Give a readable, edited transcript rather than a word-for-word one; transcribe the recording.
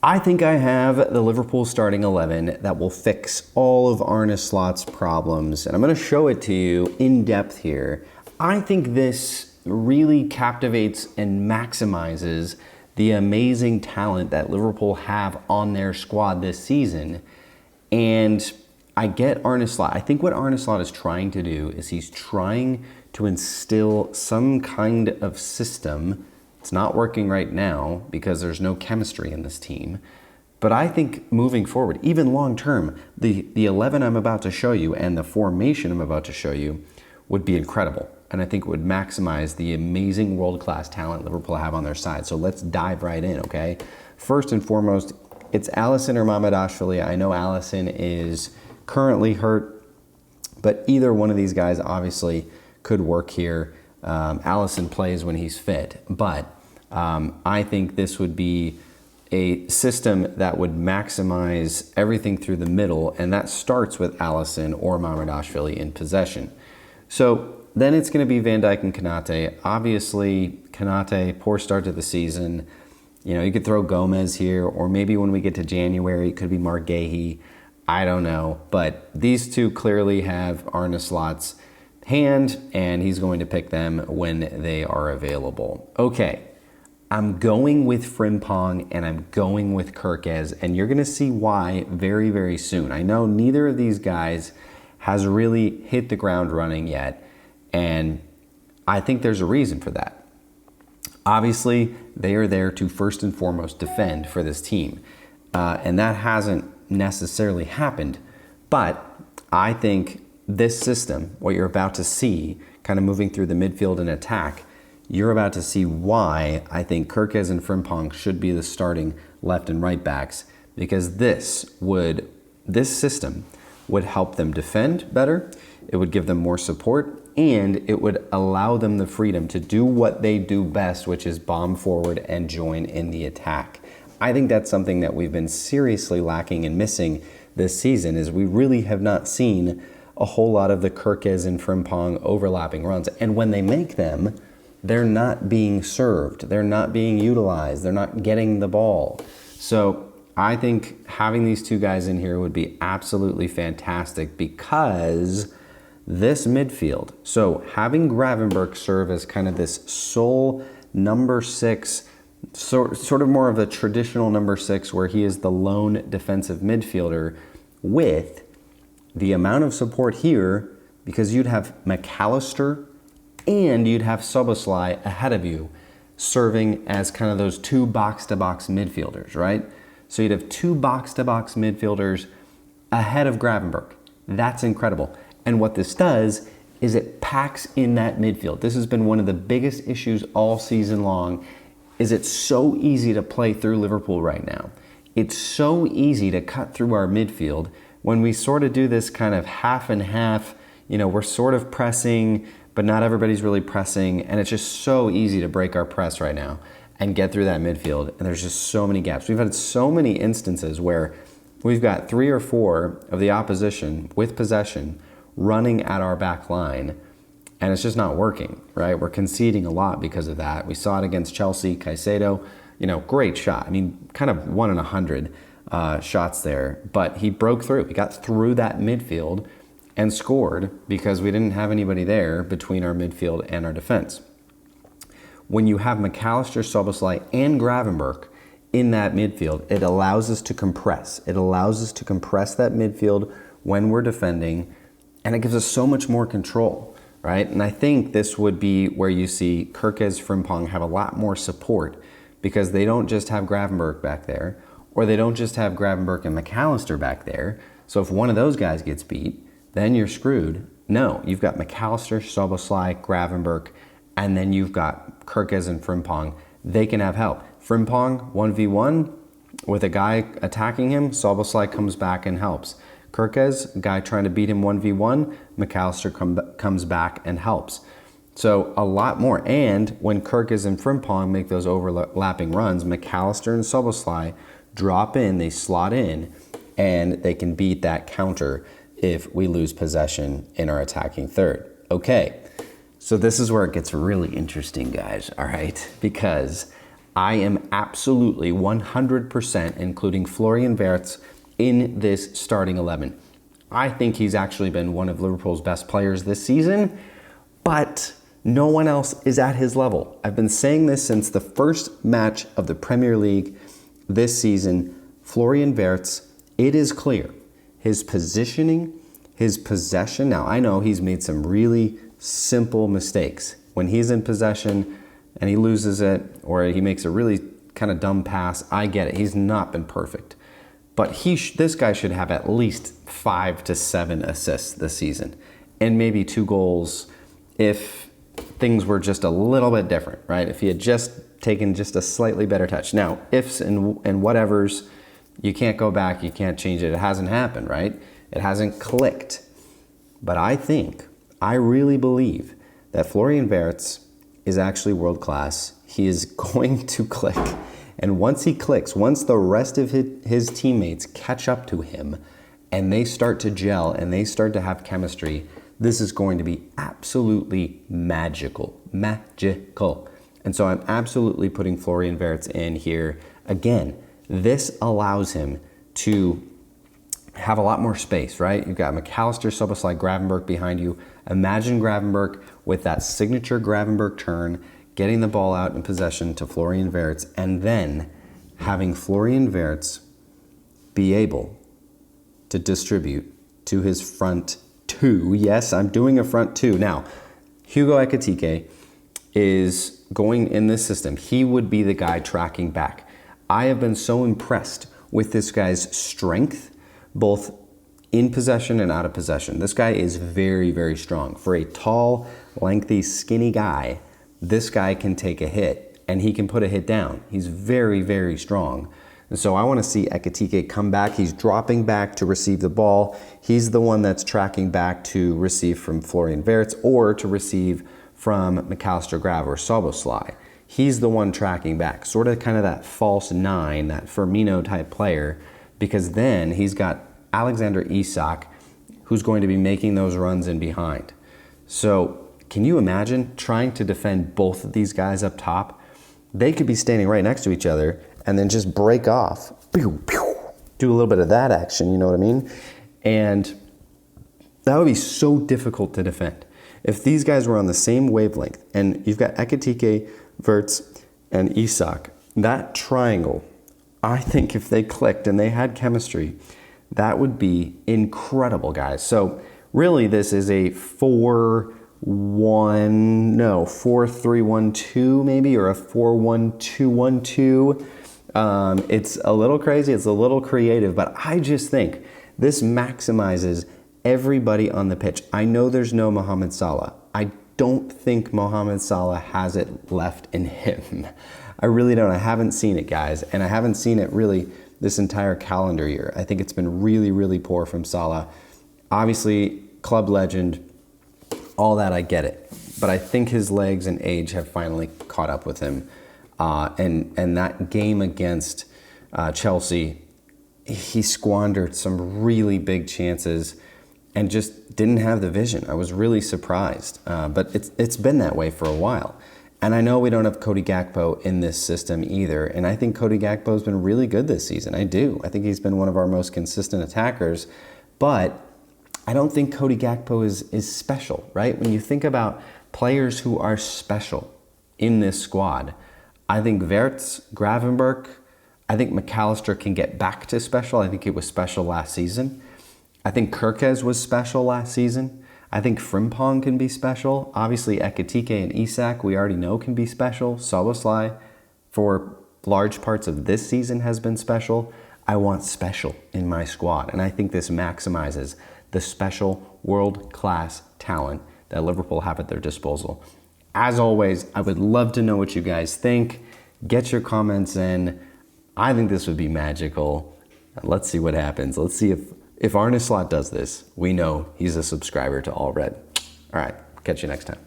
I think I have the Liverpool starting 11 that will fix all of Arne Slot's problems, and I'm going to show it to you in depth here. I think this really captivates and maximizes the amazing talent that Liverpool have on their squad this season. And I get Arne Slot. I think what Arne Slot is trying to do is he's trying to instill some kind of system. It's not working right now because there's no chemistry in this team. But I think moving forward, even long term, the 11 I'm about to show you and the formation I'm about to show you would be incredible. And I think it would maximize the amazing world-class talent Liverpool have on their side. So let's dive right in, okay? First and foremost, it's Alisson or Mamardashvili. I know Alisson is currently hurt, but either one of these guys obviously could work here. Alisson plays when he's fit, but I think this would be a system that would maximize everything through the middle, and that starts with Alisson or Mamardashvili in possession. So then it's going to be Van Dijk and Konate. Obviously, Konate, poor start to the season. You know, you could throw Gomez here, or maybe when we get to January, it could be Marguehi. I don't know, but these two clearly have Arne Slot's hand, and he's going to pick them when they are available. Okay, I'm going with Frimpong and I'm going with Kerkez, and you're going to see why very, very soon. I know neither of these guys has really hit the ground running yet, and I think there's a reason for that. Obviously, they are there to first and foremost defend for this team, and that hasn't necessarily happened, but I think this system, what you're about to see, kind of moving through the midfield and attack, you're about to see why I think Kerkez and Frimpong should be the starting left and right backs, because this system would help them defend better, it would give them more support, and it would allow them the freedom to do what they do best, which is bomb forward and join in the attack. I think that's something that we've been seriously lacking and missing this season, is we really have not seen a whole lot of the Kerkez and Frimpong overlapping runs. And when they make them, they're not being served. They're not being utilized. They're not getting the ball. So I think having these two guys in here would be absolutely fantastic, because this midfield, so having Gravenberch serve as kind of this sole number 6, sort of more of a traditional number 6 where he is the lone defensive midfielder, with the amount of support here, because you'd have McAllister and you'd have Szoboszlai ahead of you serving as kind of those two box-to-box midfielders, right? So you'd have two box-to-box midfielders ahead of Gravenberch. That's incredible. And what this does is it packs in that midfield. This has been one of the biggest issues all season long, is it's so easy to play through Liverpool right now. It's so easy to cut through our midfield when we sort of do this kind of half and half. You know, we're sort of pressing, but not everybody's really pressing, and it's just so easy to break our press right now and get through that midfield, and there's just so many gaps. We've had so many instances where we've got 3 or 4 of the opposition with possession running at our back line, and it's just not working, right? We're conceding a lot because of that. We saw it against Chelsea. Caicedo, you know, great shot. I mean, kind of 1 in 100 shots there, but he broke through. He got through that midfield and scored because we didn't have anybody there between our midfield and our defense. When you have McAllister, Szoboszlai, and Gravenberch in that midfield, it allows us to compress. It allows us to compress that midfield when we're defending, and it gives us so much more control, right? And I think this would be where you see Kerkez, Frimpong have a lot more support, because they don't just have Gravenberch back there, or they don't just have Gravenberch and McAllister back there. So if one of those guys gets beat, then you're screwed. No, you've got McAllister, Szoboszlai, Gravenberch, and then you've got Kerkez and Frimpong. They can have help. Frimpong, 1v1, with a guy attacking him, Szoboszlai comes back and helps. Kerkez, guy trying to beat him 1v1, McAllister comes back and helps. So a lot more. And when Kerkez and Frimpong make those overlapping runs, McAllister and Szoboszlai drop in, they slot in, and they can beat that counter if we lose possession in our attacking third. Okay, so this is where it gets really interesting, guys, all right? Because I am absolutely 100% including Florian Wirtz in this starting 11. I think he's actually been one of Liverpool's best players this season, but no one else is at his level. I've been saying this since the first match of the Premier League this season. Florian Wirtz, it is clear. His positioning, his possession. Now, I know he's made some really simple mistakes. When he's in possession and he loses it, or he makes a really kind of dumb pass, I get it. He's not been perfect. But this guy should have at least 5 to 7 assists this season, and maybe 2 goals if things were just a little bit different, right? If he had just taken just a slightly better touch. Now, ifs and whatevers, you can't go back, you can't change it. It hasn't happened, right? It hasn't clicked. But I really believe that Florian Wirtz is actually world class. He is going to click. And once he clicks, once the rest of his teammates catch up to him and they start to gel and they start to have chemistry, this is going to be absolutely magical. Magical. And so I'm absolutely putting Florian Wirtz in here. Again, this allows him to have a lot more space, right? You've got Allister, Szoboszlai, Gravenberch behind you. Imagine Gravenberch with that signature Gravenberch turn, getting the ball out in possession to Florian Wirtz, and then having Florian Wirtz be able to distribute to his front two. Yes, I'm doing a front two. Now, Hugo Ekitike is going in this system. He would be the guy tracking back. I have been so impressed with this guy's strength, both in possession and out of possession. This guy is very, very strong. For a tall, lengthy, skinny guy, this guy can take a hit and he can put a hit down. He's very, very strong. And so I want to see Ekitike come back. He's dropping back to receive the ball. He's the one that's tracking back to receive from Florian Wirtz or to receive from McAllister, Grav, or Szoboszlai. He's the one tracking back, sort of kind of that false 9, that Firmino type player, because then he's got Alexander Isak, who's going to be making those runs in behind. So can you imagine trying to defend both of these guys up top? They could be standing right next to each other and then just break off. Pew, pew. Do a little bit of that action, you know what I mean? And that would be so difficult to defend. If these guys were on the same wavelength, and you've got Ekitike, Wirtz, and Isak, that triangle, I think if they clicked and they had chemistry, that would be incredible, guys. So really this is a 4-3-1-2 maybe, or a 4-1-2-1-2. It's a little crazy, it's a little creative, but I just think this maximizes everybody on the pitch. I know there's no Mohamed Salah. I don't think Mohamed Salah has it left in him. I really don't. I haven't seen it, guys, and I haven't seen it really this entire calendar year. I think it's been really, really poor from Salah. Obviously, club legend, all that, I get it. But I think his legs and age have finally caught up with him. And that game against Chelsea, he squandered some really big chances and just didn't have the vision. I was really surprised. But it's been that way for a while. And I know we don't have Cody Gakpo in this system either. And I think Cody Gakpo has been really good this season. I do. I think he's been one of our most consistent attackers. But I don't think Cody Gakpo is special, right? When you think about players who are special in this squad, I think Wirtz, Gravenberch, I think McAllister can get back to special. I think it was special last season. I think Kerkez was special last season. I think Frimpong can be special. Obviously, Ekitike and Isak, we already know can be special. Szoboszlai, for large parts of this season, has been special. I want special in my squad, and I think this maximizes the special world-class talent that Liverpool have at their disposal. As always, I would love to know what you guys think. Get your comments in. I think this would be magical. Let's see what happens. Let's see if Arneslot does this. We know he's a subscriber to All Red. All right, catch you next time.